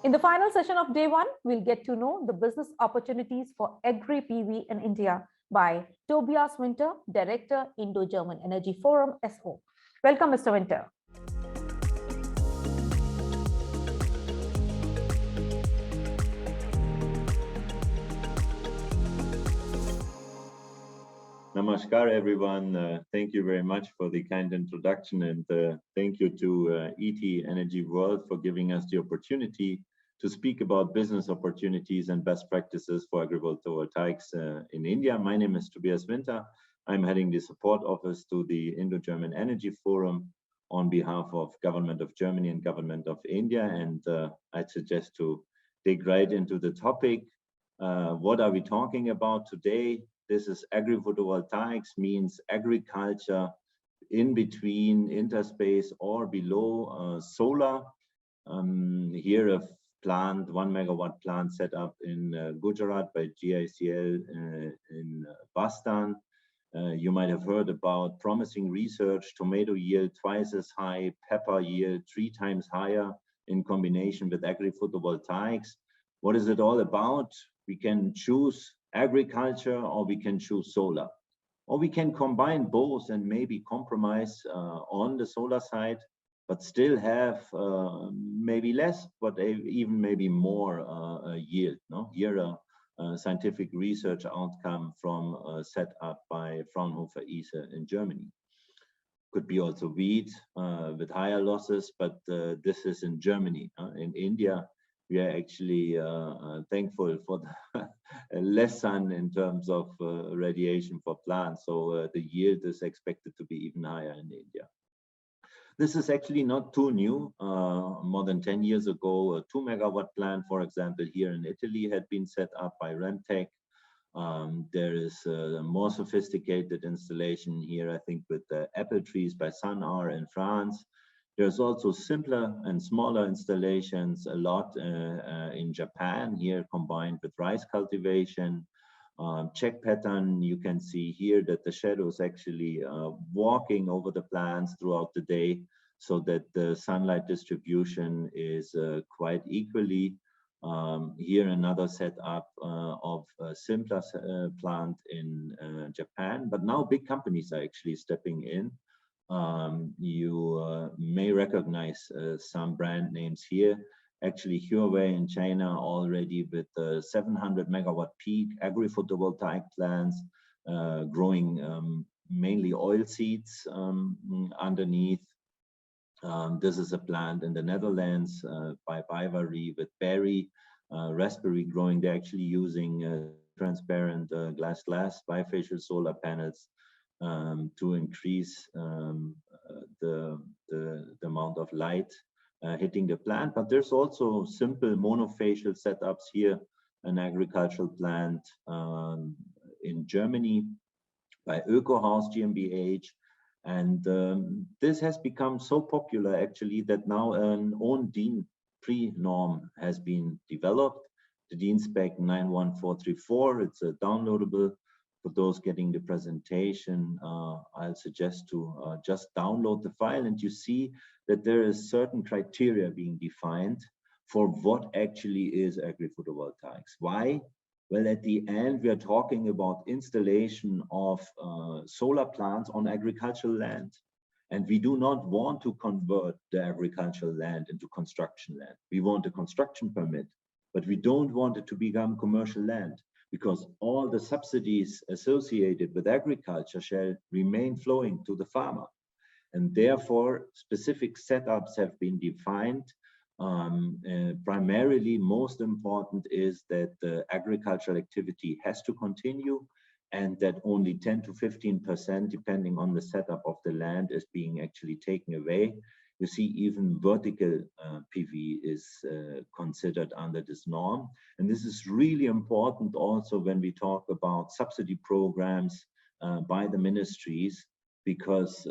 In the final session of day one, we'll get to know the business opportunities for Agri PV in India by Tobias Winter, Director, Indo-German Energy Forum, SO. Welcome, Mr. Winter. Namaskar, everyone. Thank you very much for the kind introduction, and thank you to ETEnergyworld for giving us the opportunity to speak about business opportunities and best practices for agrivoltaics in India. My name is Tobias Winter. I'm heading the support office to the Indo-German Energy Forum on behalf of Government of Germany and Government of India, and I'd suggest to dig right into the topic. What are we talking about today? This is agrivoltaics, means agriculture in between, interspace, or below solar. Here a plant, 1 megawatt plant set up in Gujarat by GICL in Bastan. You might have heard about promising research, tomato yield twice as high, pepper yield 3 times higher in combination with agri-photovoltaics. What is it all about? We can choose agriculture, or we can choose solar, or we can combine both and maybe compromise on the solar side, but still have maybe less, but even maybe more yield. No? Here a scientific research outcome from set up by Fraunhofer ISE in Germany. Could be also wheat with higher losses, but this is in Germany. In India, we are actually thankful for the less sun in terms of radiation for plants. So the yield is expected to be even higher in India. This is actually not too new. More than 10 years ago, a 2 megawatt plant, for example, here in Italy had been set up by Remtech. There is a more sophisticated installation here, I think, with the apple trees by Sunar in France. There's also simpler and smaller installations, a lot in Japan, here combined with rice cultivation. Check pattern, you can see here that the shadow is actually walking over the plants throughout the day, so that the sunlight distribution is quite equally. Here another setup of a simpler plant in Japan, but now big companies are actually stepping in. You may recognize some brand names here. Actually, Huawei in China already with 700 megawatt peak agri-photovoltaic plants, growing mainly oil seeds underneath. This is a plant in the Netherlands by Bivary with berry, raspberry growing. They're actually using transparent glass bifacial solar panels to increase the amount of light hitting the plant. But there's also simple monofacial setups here, an agricultural plant in Germany by Ökohaus GmbH. And this has become so popular actually that now an own DIN pre-norm has been developed. The DIN spec 91434, it's a downloadable. For those getting the presentation, I'll suggest to just download the file, and you see that there is certain criteria being defined for what actually is agri-photovoltaics. Why? Well, at the end, we are talking about installation of solar plants on agricultural land. And we do not want to convert the agricultural land into construction land. We want a construction permit, but we don't want it to become commercial land, because all the subsidies associated with agriculture shall remain flowing to the farmer. And therefore, specific setups have been defined. Primarily, most important is that the agricultural activity has to continue, and that only 10 to 15%, depending on the setup of the land, is being actually taken away. You see, even vertical PV is considered under this norm. And this is really important also when we talk about subsidy programs by the ministries, because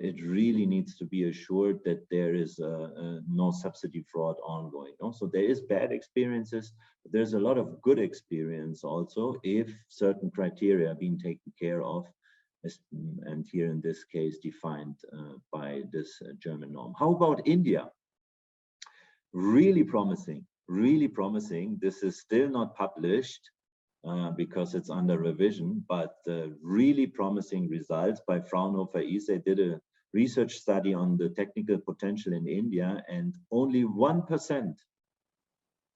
it really needs to be assured that there is no subsidy fraud ongoing. So there is bad experiences, but there's a lot of good experience also if certain criteria are being taken care of, and here in this case defined by this German norm. How about India? Really promising. really promising. This is still not published because it's under revision, but really promising results by Fraunhofer East. They did a research study on the technical potential in India, and only 1%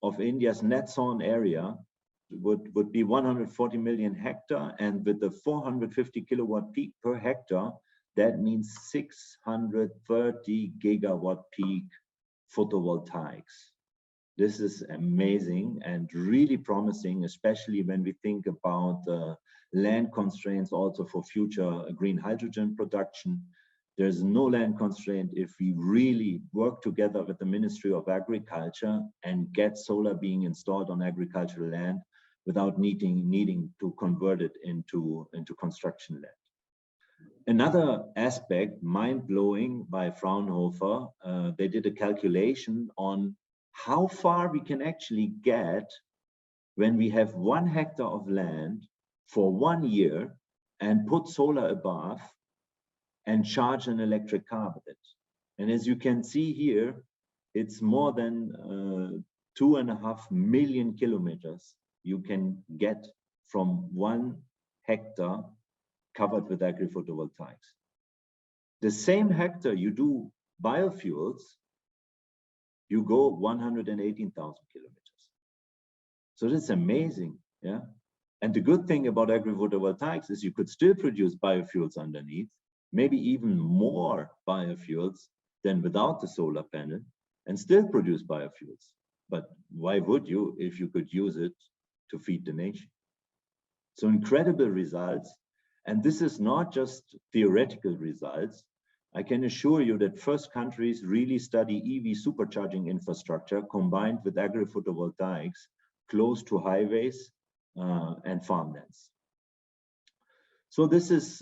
of India's net sown area would be 140 million hectare, and with the 450 kilowatt peak per hectare, that means 630 gigawatt peak photovoltaics. This is amazing and really promising, especially when we think about land constraints also for future green hydrogen production. There's no land constraint if we really work together with the Ministry of Agriculture and get solar being installed on agricultural land without needing to convert it into construction land. Another aspect, mind-blowing by Fraunhofer, they did a calculation on how far we can actually get when we have 1 hectare of land for 1 year and put solar above and charge an electric car with it. And as you can see here, it's more than 2.5 million kilometers you can get from 1 hectare covered with agri-photovoltaics. The same hectare you do biofuels, you go 118,000 kilometers. So that's amazing, yeah? And the good thing about agri-photovoltaics is you could still produce biofuels underneath, maybe even more biofuels than without the solar panel, and still produce biofuels. But why would you if you could use it to feed the nation? So incredible results. And this is not just theoretical results. I can assure you that first countries really study EV supercharging infrastructure combined with agri-photovoltaics close to highways and farmlands. So this is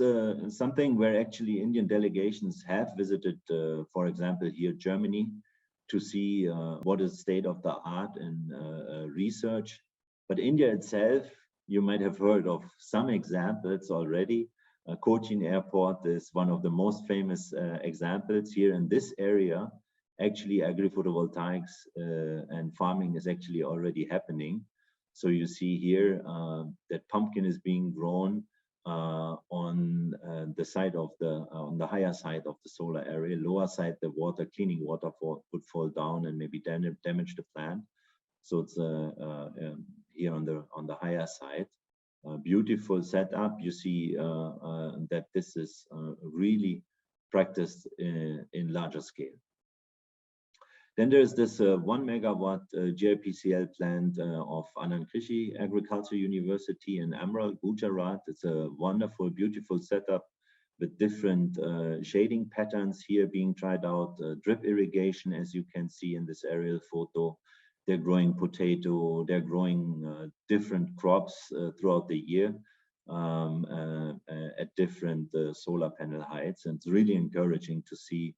something where actually Indian delegations have visited, for example, here Germany, to see what is state of the art in research. But India itself, you might have heard of some examples already. Cochin Airport is one of the most famous examples here in this area. Actually, agri-photovoltaics and farming is actually already happening. So you see here that pumpkin is being grown on the side of on the higher side of the solar area. Lower side, the cleaning water would fall down and maybe damage the plant. So it's here on the higher side. Beautiful setup. You see that this is really practiced in larger scale. Then there's this 1 megawatt GIPCL plant of Anand Krishi Agriculture University in Emerald, Gujarat. It's a wonderful, beautiful setup with different shading patterns here being tried out. Drip irrigation, as you can see in this aerial photo. They're growing potato, they're growing different crops throughout the year at different solar panel heights. And it's really encouraging to see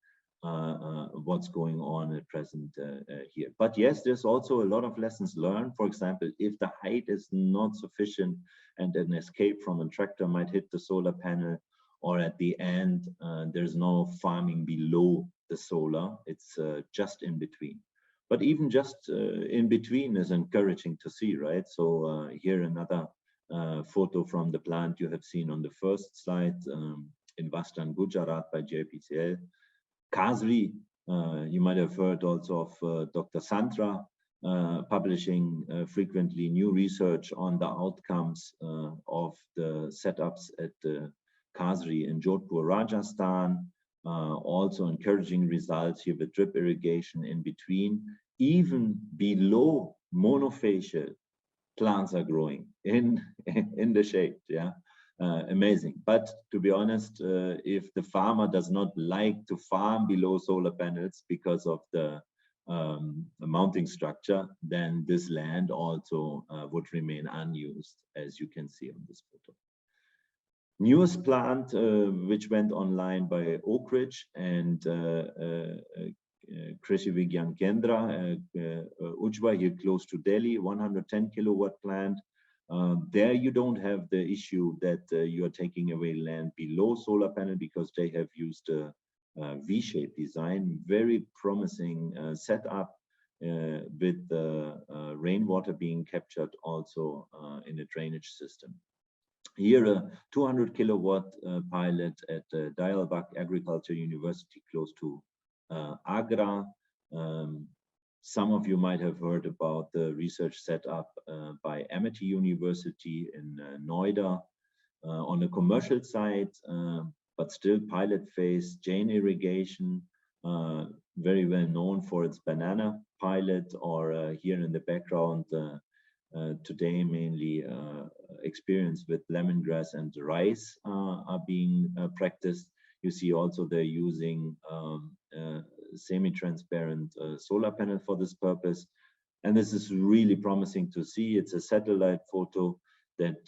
what's going on at present here. But yes, there's also a lot of lessons learned. For example, if the height is not sufficient and an escape from a tractor might hit the solar panel, or at the end, there's no farming below the solar, it's just in between. But even just in between is encouraging to see, right? So here another photo from the plant you have seen on the first slide in Western Gujarat by JPCL. Kasri, you might have heard also of Dr. Santra publishing frequently new research on the outcomes of the setups at Kasri in Jodhpur, Rajasthan. Also encouraging results here with drip irrigation in between. Even below monofacial, plants are growing in the shade, yeah. Amazing. But to be honest, if the farmer does not like to farm below solar panels because of the mounting structure, then this land also would remain unused, as you can see on this photo. Newest plant, which went online by Oak Ridge and Krishi Vigyan Kendra, Ujwa, here close to Delhi, 110 kilowatt plant. There you don't have the issue that you are taking away land below solar panel because they have used a V-shaped design, very promising setup with the rainwater being captured also in a drainage system. Here, a 200 kilowatt pilot at Dialbach Agriculture University close to Agra. Some of you might have heard about the research set up by Amity University in Noida on a commercial side, but still pilot phase, Jane irrigation, very well known for its banana pilot, or here in the background today mainly experience with lemongrass and rice are being practiced. You see also they're using semi-transparent solar panel for this purpose. And this is really promising to see. It's a satellite photo that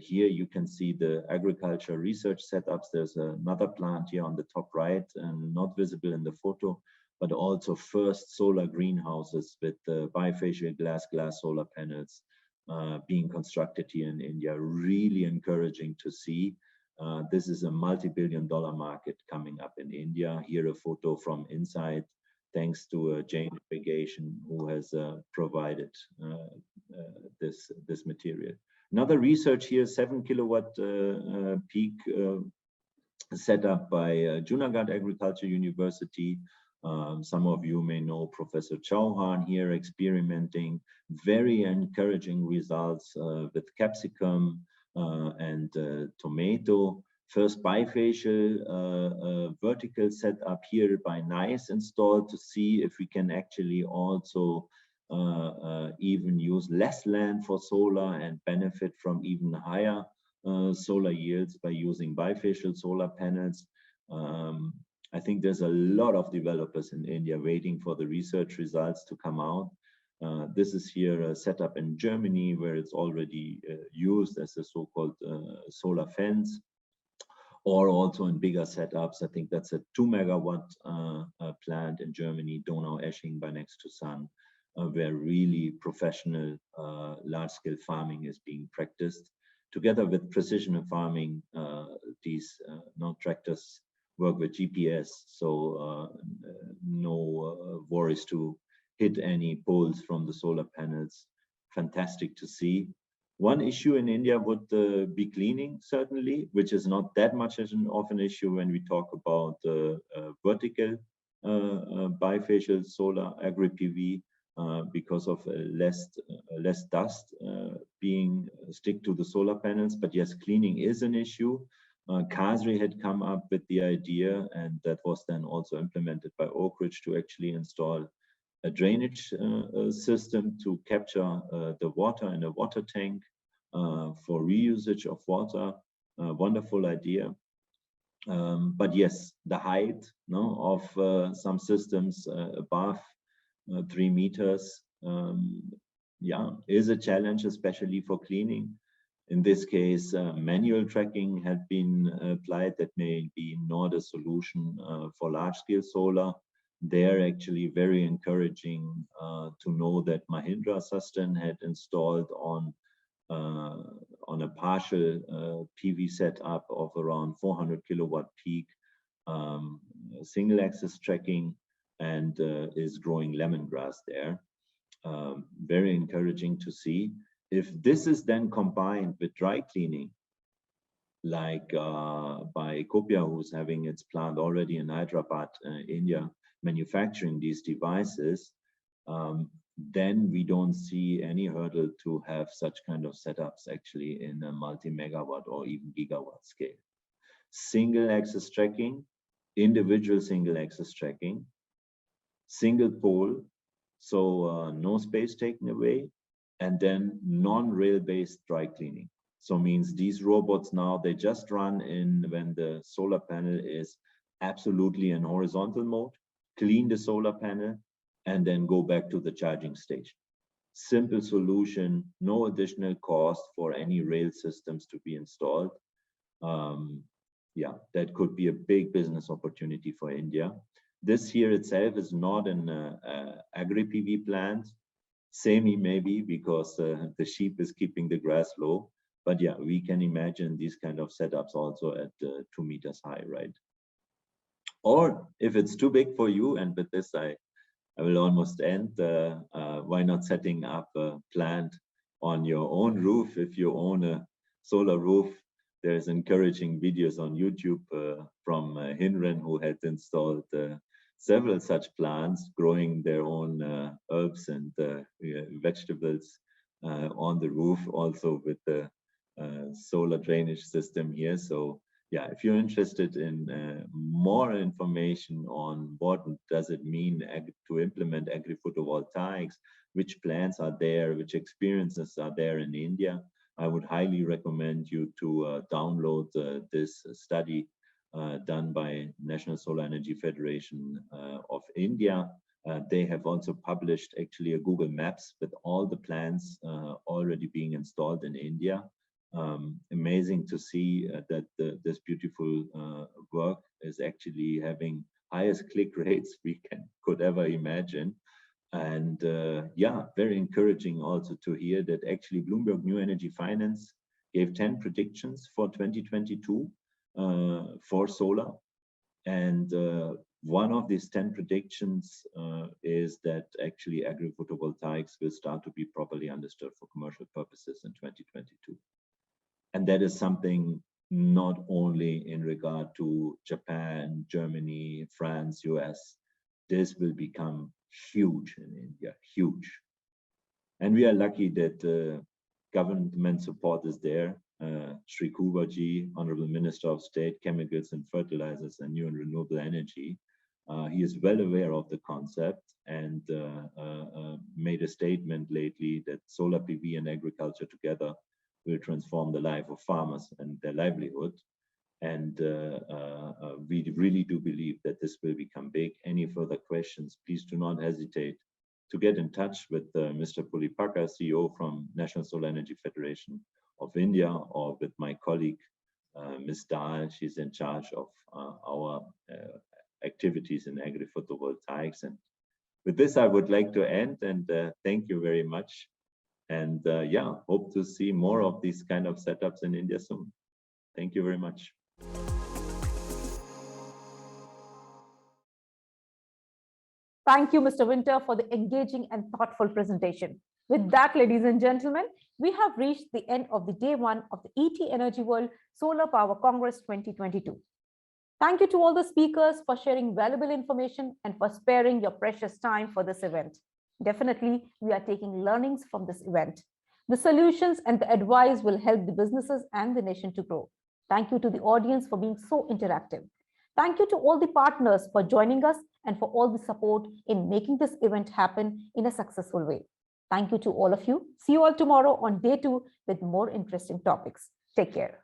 here you can see the agriculture research setups. There's another plant here on the top right and not visible in the photo, but also first solar greenhouses with bifacial glass solar panels being constructed here in India. Really encouraging to see. This is a multi-billion-dollar market coming up in India. Here a photo from inside, thanks to Jane Irrigation, who has provided this material. Another research here, 7 kilowatt peak set up by Junagadh Agriculture University. Some of you may know Professor Chauhan here experimenting very encouraging results with capsicum and tomato. First bifacial vertical setup here by NICE installed to see if we can actually also even use less land for solar and benefit from even higher solar yields by using bifacial solar panels. I think there's a lot of developers in India waiting for the research results to come out. This is here a setup in Germany where it's already used as a so-called solar fence, or also in bigger setups. I think that's a 2 megawatt plant in Germany, Donau-Esching by next to Sun, where really professional large-scale farming is being practiced. Together with precision farming, these tractors work with GPS, so no worries to hit any poles from the solar panels. Fantastic to see. One issue in India would be cleaning, certainly, which is not that much of an issue when we talk about vertical bifacial solar Agri PV, because of less dust being stick to the solar panels. But yes, cleaning is an issue. Kasri had come up with the idea, and that was then also implemented by Oak Ridge, to actually install a drainage system to capture the water in a water tank for reusage of water. Wonderful idea. But yes, the height of some systems above 3 meters, is a challenge, especially for cleaning. In this case, manual tracking had been applied. That may be not a solution for large-scale solar. They're actually very encouraging to know that Mahindra Sustain had installed on a partial PV setup of around 400 kilowatt peak single-axis tracking, and is growing lemongrass there. Very encouraging to see. If this is then combined with dry cleaning, like by Kopia, who's having its plant already in Hyderabad, India, manufacturing these devices, then we don't see any hurdle to have such kind of setups actually in a multi-megawatt or even gigawatt scale. Single-axis tracking, individual single-axis tracking, single pole, so no space taken away, and then non-rail-based dry cleaning. So means these robots now, they just run in when the solar panel is absolutely in horizontal mode, clean the solar panel, and then go back to the charging station. Simple solution, no additional cost for any rail systems to be installed. That could be a big business opportunity for India. This here itself is not an Agri PV plant. Semi maybe, because the sheep is keeping the grass low. But yeah, we can imagine these kind of setups also at 2 meters high, right? Or if it's too big for you, and with this I I will almost end. Why not setting up a plant on your own roof? If you own a solar roof, there's encouraging videos on YouTube from Hinren, who had installed several such plants, growing their own herbs and vegetables on the roof, also with the solar drainage system here. So yeah, if you're interested in more information on what does it mean to implement agri-photovoltaics, which plans are there, which experiences are there in India, I would highly recommend you to download this study done by National Solar Energy Federation of India. They have also published actually a Google Maps with all the plants already being installed in India. Amazing to see that this beautiful work is actually having highest click rates we could ever imagine. And yeah, very encouraging also to hear that actually Bloomberg New Energy Finance gave 10 predictions for 2022 for solar. And one of these 10 predictions is that actually agri-photovoltaics will start to be properly understood for commercial purposes in 2022. And that is something not only in regard to Japan, Germany, France, US. This will become huge in India, huge. And we are lucky that government support is there. Shri Kubaji, Honorable Minister of State, Chemicals and Fertilizers and New and Renewable Energy, he is well aware of the concept and made a statement lately that solar PV and agriculture together will transform the life of farmers and their livelihood. And we really do believe that this will become big. Any further questions, please do not hesitate to get in touch with Mr. Pulipaka, CEO from National Solar Energy Federation of India, or with my colleague, Ms. Dahl. She's in charge of our activities in agri-photovoltaics. And with this, I would like to end and thank you very much. And yeah, hope to see more of these kind of setups in India soon. Thank you very much. Thank you, Mr. Winter, for the engaging and thoughtful presentation. With that, ladies and gentlemen, we have reached the end of the day one of the ETEnergyworld Solar Power Congress 2022. Thank you to all the speakers for sharing valuable information and for sparing your precious time for this event. Definitely, we are taking learnings from this event. The solutions and the advice will help the businesses and the nation to grow. Thank you to the audience for being so interactive. Thank you to all the partners for joining us and for all the support in making this event happen in a successful way. Thank you to all of you. See you all tomorrow on day 2 with more interesting topics. Take care.